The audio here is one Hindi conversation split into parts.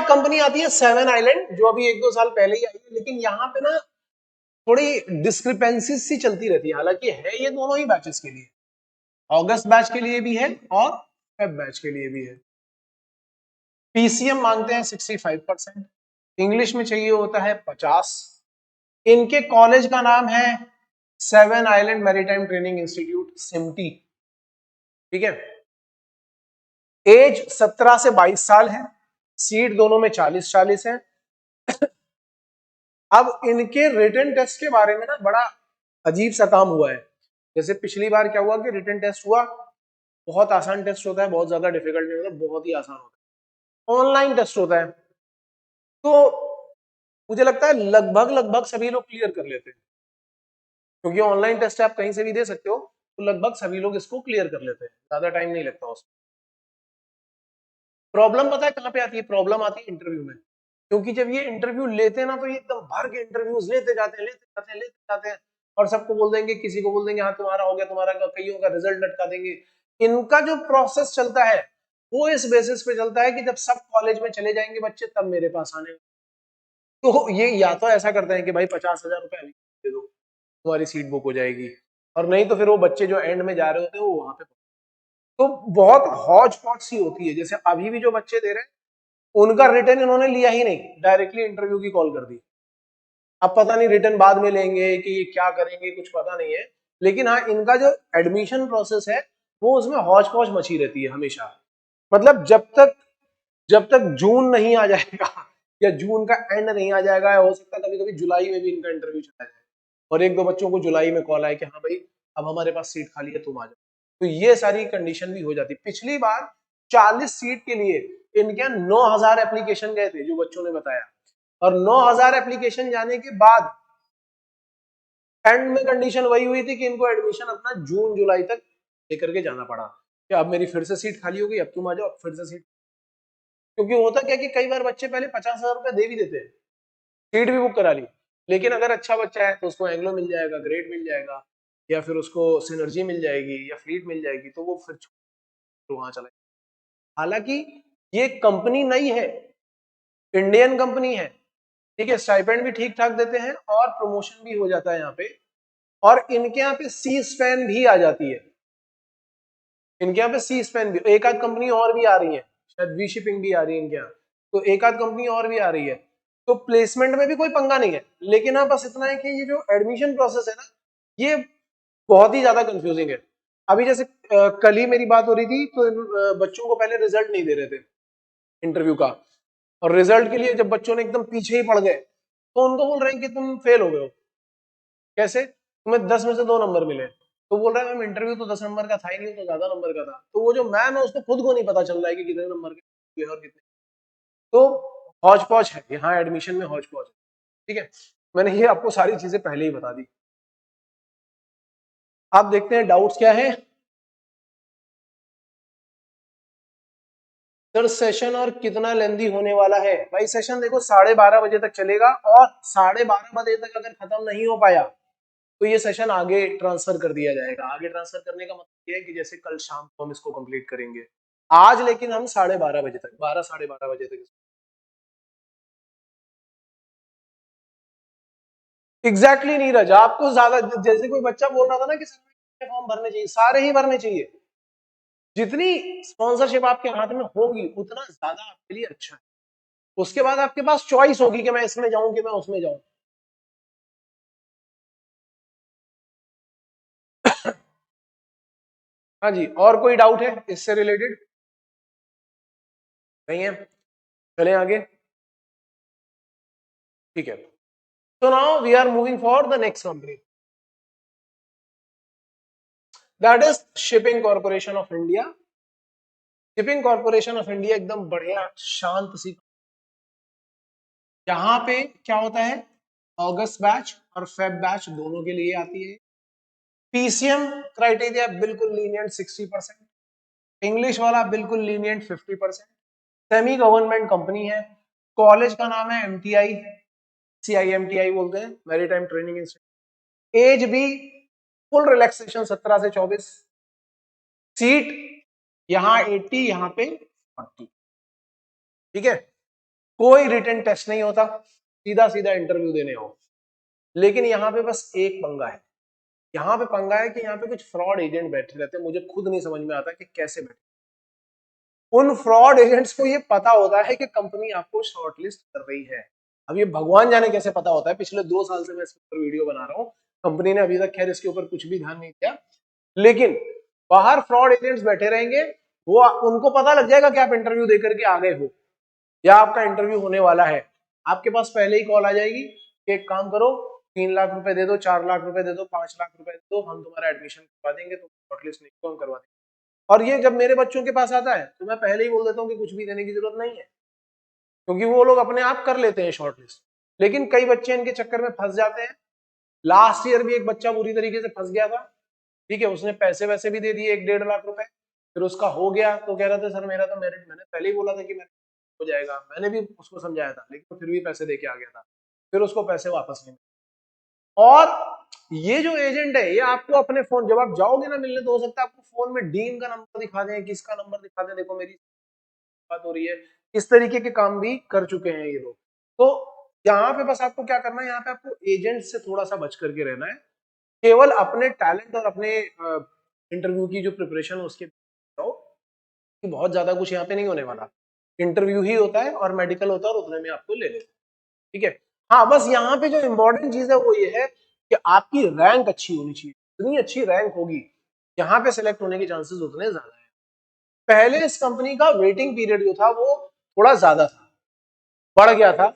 एक कंपनी आती है सेवन आइलैंड, जो अभी 1-2 साल पहले ही आई है, लेकिन यहाँ पे ना थोड़ी डिस्क्रिपेंसीज सी चलती रहती है। हालांकि है ये दोनों ही बैचेस के लिए, अगस्त बैच के लिए भी है और फेब बैच के लिए भी है। पीसीएम मांगते हैं 65%, इंग्लिश में चाहिए होता है 50। इनके कॉलेज का नाम है seven island maritime training institute, SIMTI. ठीक है, एज 17 से 22 साल है, सीट दोनों में 40-40 है। अब इनके रिटन टेस्ट के बारे में ना बड़ा अजीब सा काम हुआ है। जैसे पिछली बार क्या हुआ कि रिटन टेस्ट हुआ, बहुत आसान टेस्ट होता है, बहुत ज्यादा डिफिकल्ट नहीं होता, बहुत ही आसान होता है, ऑनलाइन टेस्ट होता है। तो मुझे लगता है लगभग लगभग सभी लोग क्लियर कर लेते हैं, क्योंकि ऑनलाइन टेस्ट आप कहीं से भी दे सकते हो, तो लगभग सभी लोग इसको क्लियर कर लेते हैं, ज्यादा टाइम नहीं लगता उसमें। प्रॉब्लम पता है कहां पे आती है? प्रॉब्लम आती है इंटरव्यू में, क्योंकि जब ये इंटरव्यू लेते हैं ना, तो ये एकदम भर के इंटरव्यूज लेते जाते हैं, लेते जाते हैं, लेते जाते हैं, और सबको बोल देंगे, किसी को बोल देंगे हाँ तुम्हारा हो गया, तुम्हारा, कईयों का रिजल्ट लटका देंगे। इनका जो प्रोसेस चलता है वो इस बेसिस पे चलता है कि जब सब कॉलेज में चले जाएंगे बच्चे, तब मेरे पास आने। तो ये या तो ऐसा करते हैं कि भाई 50,000 रुपए अभी दे दो, तुम्हारी सीट बुक हो जाएगी, और नहीं तो फिर वो बच्चे जो एंड में जा रहे होते हैं वो वहां पे। तो बहुत हौज पौच सी होती है। जैसे अभी भी जो बच्चे दे रहे हैं, उनका रिटर्न इन्होंने लिया ही नहीं, डायरेक्टली इंटरव्यू की कॉल कर दी। अब पता नहीं रिटर्न बाद में लेंगे कि क्या करेंगे, कुछ पता नहीं है। लेकिन हाँ, इनका जो एडमिशन प्रोसेस है वो उसमें हौज पौच मची रहती है हमेशा। मतलब जब तक जून नहीं आ जाएगा या जून का एंड नहीं आ जाएगा, हो सकता है कभी कभी जुलाई में भी इनका इंटरव्यू चला जाए, और 1-2 बच्चों को जुलाई में कॉल आए कि हाँ भाई अब हमारे पास सीट खाली है, तुम आ जाओ। तो ये सारी कंडीशन भी हो जाती। पिछली बार 40 सीट के लिए इनके यहाँ 9,000 एप्लीकेशन गए थे, जो बच्चों ने बताया, और 9,000 एप्लीकेशन जाने के बाद एंड में कंडीशन वही हुई थी कि इनको एडमिशन अपना जून जुलाई तक लेकर के जाना पड़ा कि अब मेरी फिर से सीट खाली हो गई, अब तुम आ जाओ, अब फिर से सीट। क्योंकि होता क्या कि कई बार बच्चे पहले 50,000 रुपए दे भी देते हैं, सीट भी बुक करा ली, लेकिन अगर अच्छा बच्चा है तो उसको एंग्लो मिल जाएगा, ग्रेड मिल जाएगा, या फिर उसको सिनर्जी मिल जाएगी, या फ्लीट मिल जाएगी, तो वो फिर वहां चला। हालांकि ये कंपनी नई है, इंडियन कंपनी है, ठीक है, स्टाइपेंड भी ठीक ठाक देते हैं और प्रमोशन भी हो जाता है यहाँ पे। और इनके यहाँ पे सी स्पैन भी आ जाती है, इनके यहाँ पे सी स्पैन भी, एक आध कंपनी और भी आ रही है, शायद वी शिपिंग भी आ रही है इनके यहाँ, तो एक आध कंपनी और भी आ रही है। तो प्लेसमेंट में भी कोई पंगा नहीं है, लेकिन हाँ बस इतना है कि ये जो एडमिशन प्रोसेस है ना, ये बहुत ही ज्यादा कंफ्यूजिंग है। अभी जैसे कल ही मेरी बात हो रही थी, तो बच्चों को पहले रिजल्ट नहीं दे रहे थे इंटरव्यू का, और रिजल्ट के लिए जब बच्चों ने एकदम पीछे ही पड़ गए, तो उनको बोल रहे हैं कि तुम फेल हो गए हो। कैसे? तुम्हें 10 में से 2 नंबर मिले। तो बोल रहा है मैम इंटरव्यू तो 10 नंबर का था ही नहीं, तो ज्यादा नंबर का था। तो वो जो मैम है उसको खुद को नहीं पता चल रहा है कि कितने नंबर के और कितने। तो हौज पौच है यहाँ, एडमिशन में हौज पौच है। ठीक है, मैंने ये आपको सारी चीजें पहले ही बता दी। आप देखते हैं डाउट्स क्या है सर। सेशन और कितना लेंदी होने वाला है? भाई सेशन देखो 12:30 बजे तक चलेगा, और 12:30 बजे तक अगर खत्म नहीं हो पाया तो ये सेशन आगे ट्रांसफर कर दिया जाएगा। आगे ट्रांसफर करने का मतलब ये है कि जैसे कल शाम को हम इसको कंप्लीट करेंगे आज, लेकिन हम 12:30 बजे तक, 12 साढ़े 12 बजे तक। एग्जैक्टली नीरज, आपको ज्यादा, जैसे कोई बच्चा बोल रहा था ना कि सर फॉर्म भरने चाहिए, सारे ही भरने चाहिए। जितनी स्पॉन्सरशिप आपके हाथ में होगी उतना ज्यादा आपके लिए अच्छा है। उसके बाद आपके पास चॉइस होगी कि मैं इसमें जाऊं कि मैं उसमें जाऊं। हाँ जी, और कोई डाउट है इससे रिलेटेड? नहीं है, चलें आगे। ठीक है, so now we are moving for the next company, that is shipping corporation of India। Shipping corporation of India एकदम बढ़िया शांत सी, यहाँ पे क्या होता है, अगस्त बैच और फेब बैच दोनों के लिए आती है। पीसीएम क्राइटेरिया बिल्कुल लीनियंट 60%, इंग्लिश वाला बिल्कुल लीनियंट 50%। सेमी गवर्नमेंट कंपनी है, कॉलेज का नाम है एमटीआई, CIMTI बोलते हैं, मैरीटाइम ट्रेनिंग इंस्टीट्यूट। एज भी फुल रिलैक्सेशन 17 से 24। सीट यहाँ 80, यहाँ पे 40। ठीक है, कोई रिटन टेस्ट नहीं होता, सीधा सीधा इंटरव्यू देने आओ। लेकिन यहाँ पे बस एक पंगा है, यहाँ पे पंगा है कि यहाँ पे कुछ फ्रॉड एजेंट बैठे रहते हैं, मुझे खुद नहीं समझ में आता कि कैसे बैठे। उन फ्रॉड एजेंट्स को ये पता होता है कि कंपनी आपको शॉर्टलिस्ट कर रही है। अब ये भगवान जाने कैसे पता होता है, पिछले 2 साल से मैं इसके ऊपर वीडियो बना रहा हूँ, कंपनी ने अभी तक खैर इसके ऊपर कुछ भी ध्यान नहीं दिया, लेकिन बाहर फ्रॉड एजेंट्स बैठे रहेंगे, वो उनको पता लग जाएगा कि आप इंटरव्यू देकर के आ गए हो या आपका इंटरव्यू होने वाला है। आपके पास पहले ही कॉल आ जाएगी कि एक काम करो, 3 लाख रुपए दे दो, 4 लाख रुपए दे दो, 5 लाख रुपए दे दो, हम तुम्हारा एडमिशन करवा देंगे, तुम शॉर्टलिस्ट नहीं को हम करवा देंगे। और ये जब मेरे बच्चों के पास आता है तो मैं पहले ही बोल देता हूँ कि कुछ भी देने की जरूरत नहीं है, क्योंकि वो लोग अपने आप कर लेते हैं शॉर्टलिस्ट। लेकिन कई बच्चे इनके चक्कर में फंस जाते हैं। लास्ट ईयर भी एक बच्चा बुरी तरीके से फंस गया था, ठीक है, उसने पैसे वैसे भी दे दिए 1-1.5 लाख रुपए, फिर उसका हो गया तो कह रहा था सर मेरा तो मेरिट, मैंने पहले ही बोला था कि मेरिट हो जाएगा, मैंने भी उसको समझाया था, लेकिन फिर भी पैसे दे के आ गया था, फिर उसको पैसे वापस नहीं मिले। और ये जो एजेंट है ये आपको अपने फोन, जब आप जाओगे ना मिलने, तो हो सकता है आपको फोन में डीन का नंबर दिखा दें, किसका नंबर दिखा दें, देखो मेरी बात हो रही है, इस तरीके के काम भी कर चुके हैं ये लोग। तो यहाँ पे बस आपको क्या करना है, यहाँ पे आपको एजेंट से थोड़ा सा बच करके रहना है, केवल अपने टैलेंट और अपने इंटरव्यू की जो प्रिपरेशन है उसके जाओ, कि बहुत ज्यादा कुछ यहाँ पे नहीं होने वाला, इंटरव्यू ही होता है और मेडिकल होता है और उतने में आपको ले लेते हैं, ठीक है। हाँ, बस यहाँ पे जो इंपॉर्टेंट चीज है वो ये है कि आपकी रैंक अच्छी होनी चाहिए, जितनी अच्छी रैंक होगी यहाँ पे सिलेक्ट होने के चांसेस उतने ज्यादा है। पहले इस कंपनी का वेटिंग पीरियड जो था वो थोड़ा ज्यादा था, बढ़ गया था,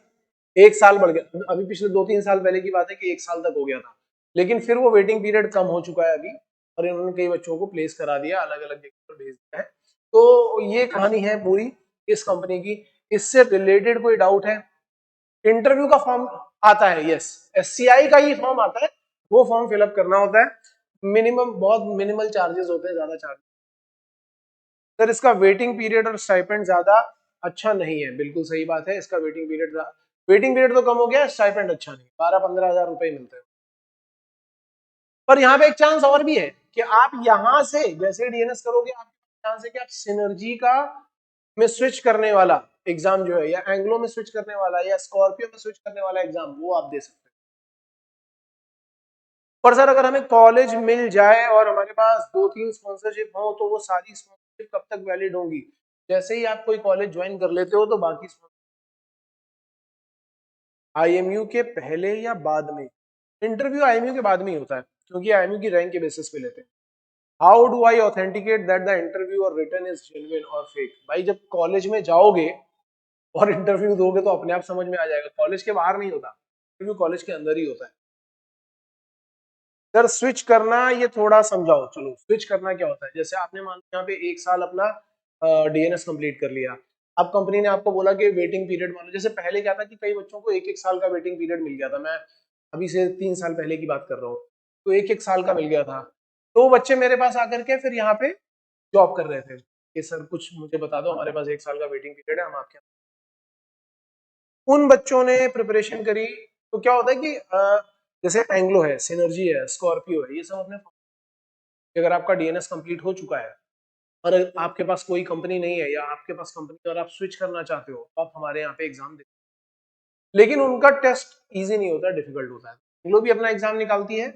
1 साल बढ़ गया, अभी पिछले 2-3 साल पहले की बात है कि 1 साल तक हो गया था, लेकिन फिर वो वेटिंग पीरियड कम हो चुका है अभी, और इन्होंने कई बच्चों को प्लेस करा दिया, अलग अलग जगह पर भेज दिया है। तो ये कहानी है पूरी इस कंपनी की। इससे रिलेटेड कोई डाउट है? इंटरव्यू का फॉर्म आता है, यस, एससीआई का ही फॉर्म आता है, वो फॉर्म फिलअप करना होता है, मिनिमम बहुत मिनिमल चार्जेस होते हैं, ज्यादा चार्ज। सर इसका वेटिंग पीरियड और स्टाइपेंड ज्यादा अच्छा नहीं है, बिल्कुल सही बात है, इसका वेटिंग पीरियड तो कम हो गया, स्टाइपेंड अच्छा नहीं, 12-15 हजार रुपए मिलते हैं। पर यहाँ पे एक चांस और भी है कि आप यहाँ से जैसे डीएनएस करोगे, आपके चांस है कि आप सिनर्जी का में स्विच करने वाला एग्जाम जो है, या एंग्लो में स्विच करने वाला, या स्कॉर्पियो में स्विच करने वाला एग्जाम, वो आप दे सकते हैं। पर सर अगर हमें कॉलेज मिल जाए और हमारे पास 2-3 स्पॉन्सरशिप हो, तो वो सारी स्पॉन्सरशिप कब तक वैलिड होंगी? जैसे ही आप कोई कॉलेज ज्वाइन कर लेते हो तो बाकी आईएमयू के पहले या बाद में? इंटरव्यू आईएमयू के बाद में ही होता है, क्योंकि आईएमयू की रैंक के बेसिस पे लेते हैं। How do I authenticate that the interview और रिटन इज जेन्युइन और फेक? भाई जब कॉलेज में जाओगे और इंटरव्यू दोगे तो अपने आप समझ में आ जाएगा, कॉलेज के बाहर नहीं होता, इंटरव्यू कॉलेज के अंदर ही होता है। सर स्विच करना ये थोड़ा समझाओ। चलो स्विच करना क्या होता है, जैसे आपने मान लो यहाँ पे 1 साल अपना डीएनएस कंप्लीट कर लिया, अब कंपनी ने आपको बोला कि वेटिंग पीरियड मान लो, जैसे पहले क्या था कि कई बच्चों को 1-1 साल का वेटिंग पीरियड मिल गया था, मैं अभी से 3 साल पहले की बात कर रहा हूँ, तो 1-1 साल का मिल गया था, तो वो बच्चे मेरे पास आकर के फिर यहाँ पे जॉब कर रहे थे कि सर कुछ मुझे बता दो, हमारे पास 1 साल का वेटिंग पीरियड है, हम आपके। उन बच्चों ने प्रिपरेशन करी, तो क्या होता है कि जैसे एंग्लो है, सिनर्जी है, स्कॉर्पियो है, ये सब अपने, अगर आपका डीएनएस कंप्लीट हो चुका है और आपके पास कोई कंपनी नहीं है, या आपके पास कंपनी और आप स्विच करना चाहते हो, तो आप हमारे यहाँ पे एग्जाम दे, लेकिन उनका टेस्ट इजी नहीं होता, डिफिकल्ट होता है। एंग्लो भी अपना एग्जाम निकालती है,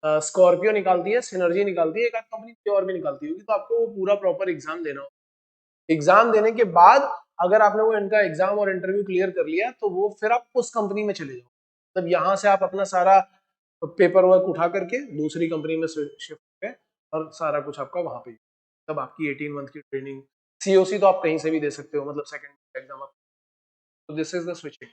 स्कॉर्पियो निकालती है, सिनर्जी निकालती है, एक आध कंपनी और भी निकालती होगी, तो आपको वो पूरा प्रॉपर एग्जाम देना होगा। एग्जाम देने के बाद अगर आपने वो इनका एग्जाम और इंटरव्यू क्लियर कर लिया, तो वो फिर आप उस कंपनी में चले जाओ, तब यहाँ से आप अपना सारा पेपर वर्क उठा करके दूसरी कंपनी में शिफ्ट करें, और सारा कुछ आपका वहां पे, तब आपकी 18 मंथ की ट्रेनिंग, सीओसी तो आप कहीं से भी दे सकते हो, मतलब सेकंड एग्जाम आप, तो this is the switching.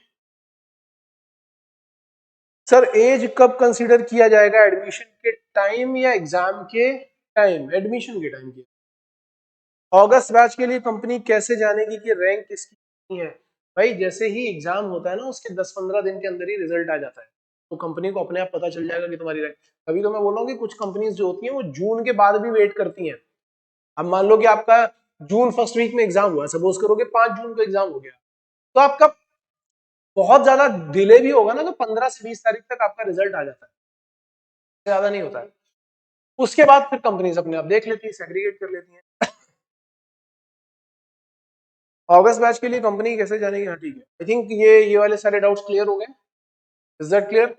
Sir age कब कंसीडर किया जाएगा, एडमिशन के टाइम या एग्जाम के टाइम? एडमिशन के टाइम की। अगस्त बैच के लिए कंपनी कैसे जानेगी कि रैंक किसकी कितनी है? भाई जैसे ही एग्जाम होता है ना, उसके 10-15 दिन के अंदर ही रिजल्ट आ जाता है, तो कंपनी को अपने आप पता चल जाएगा कि तुम्हारी रैंक। अभी तो मैं बोल रहा हूँ कि कुछ कंपनीज जो होती हैं वो जून के बाद भी वेट करती हैं। अब मान लो कि आपका जून फर्स्ट वीक में एग्जाम हुआ, सपोज करो कि 5 जून को एग्जाम हो गया, तो आपका बहुत ज्यादा डिले भी होगा ना, तो 15 से 20 तारीख तक आपका रिजल्ट आ जाता है, ज्यादा नहीं होता है। उसके बाद फिर कंपनीज अपने आप देख लेती है, सेग्रीगेट कर लेती है। अगस्त बैच के लिए कंपनी कैसे जानेगी? हाँ ठीक है, आई थिंक ये वाले सारे डाउट्स क्लियर हो गए। Is that clear?